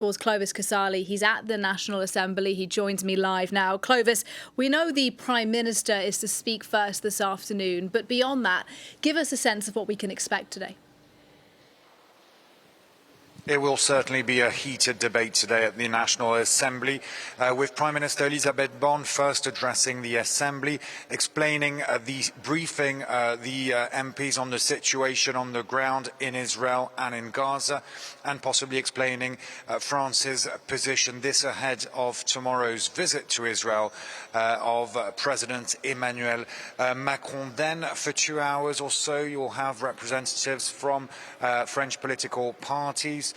Was Clovis Casali. He's at the National Assembly. He joins me live now. Clovis, we know the Prime Minister is to speak first this afternoon, but beyond that, give us a sense of what we can expect today. It will certainly be a heated debate today at the National Assembly, with Prime Minister Elisabeth Borne first addressing the Assembly, explaining the briefing the MPs on the situation on the ground in Israel and in Gaza, and possibly explaining France's position, this ahead of tomorrow's visit to Israel of President Emmanuel Macron. Then, for 2 hours or so, you'll have representatives from French political parties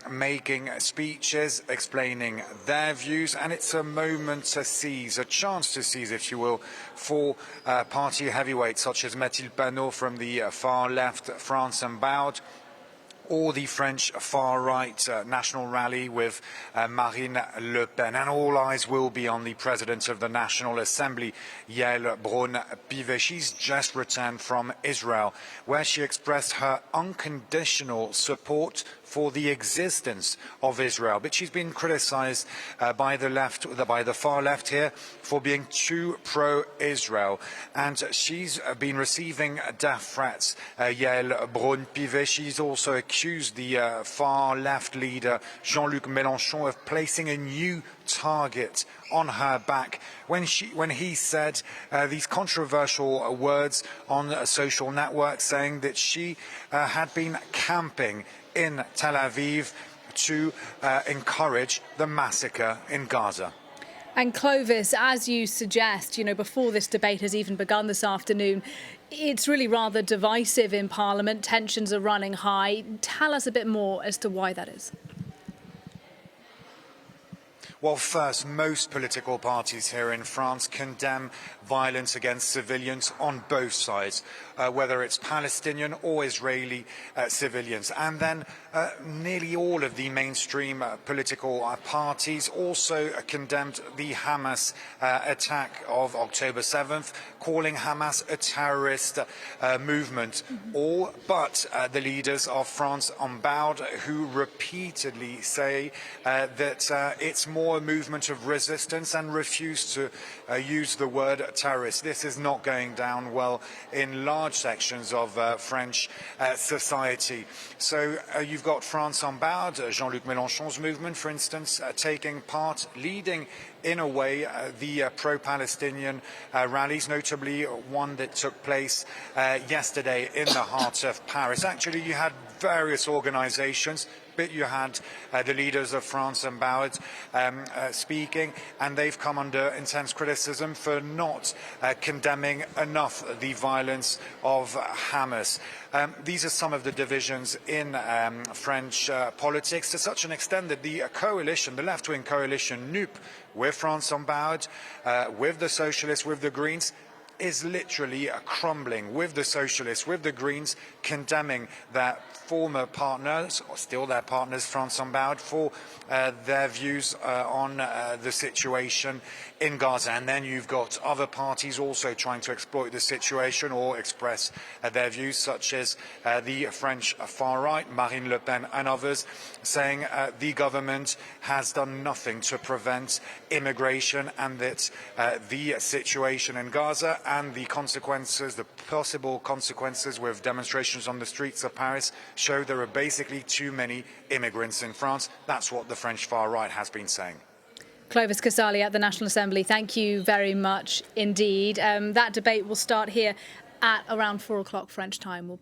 making speeches, explaining their views, and it's a moment to seize, a chance to seize, if you will, for party heavyweights such as Mathilde Panot from the far left, France Unbowed, or the French far-right national rally with Marine Le Pen. And all eyes will be on the President of the National Assembly, Yael Braun-Pivet. She's just returned from Israel, where she expressed her unconditional support for the existence of Israel. But she's been criticized by the far left here for being too pro-Israel. And she's been receiving death threats, Yael Braun-Pivet. She's also accused the far left leader, Jean-Luc Mélenchon, of placing a new target on her back when he said these controversial words on a social network, saying that she had been camping in Tel Aviv to encourage the massacre in Gaza. And Clovis, as you suggest, before this debate has even begun this afternoon, it's really rather divisive in Parliament. Tensions are running high. Tell us a bit more as to why that is. Well, first, most political parties here in France condemn violence against civilians on both sides, whether it's Palestinian or Israeli civilians. And then nearly all of the mainstream political parties also condemned the Hamas attack of October 7th, calling Hamas a terrorist movement. All but the leaders of France Unbowed, who repeatedly say that it's more a movement of resistance and refuse to use the word terrorist. This is not going down well in large sections of French society. So you've got France Unbowed, Jean-Luc Mélenchon's movement, for instance, taking part, leading in a way the pro-Palestinian rallies, notably one that took place yesterday in the heart of Paris. Actually, you had various organizations, but you had the leaders of France Unbowed speaking, and they've come under intense criticism for not condemning enough the violence of Hamas. These are some of the divisions in French politics, to such an extent that the coalition, the left-wing coalition, NUP, with France Unbowed, with the Socialists, with the Greens, is literally crumbling, with the Socialists, with the Greens, condemning their former partners, or still their partners, France Unbowed, for their views on the situation in Gaza. And then you've got other parties also trying to exploit the situation or express their views, such as the French far-right, Marine Le Pen and others, saying the government has done nothing to prevent immigration, and that the situation in Gaza and the consequences, the possible consequences with demonstrations on the streets of Paris, show there are basically too many immigrants in France. That's what the French far-right has been saying. Clovis Casali at the National Assembly, thank you very much indeed. That debate will start here at around 4 o'clock French time.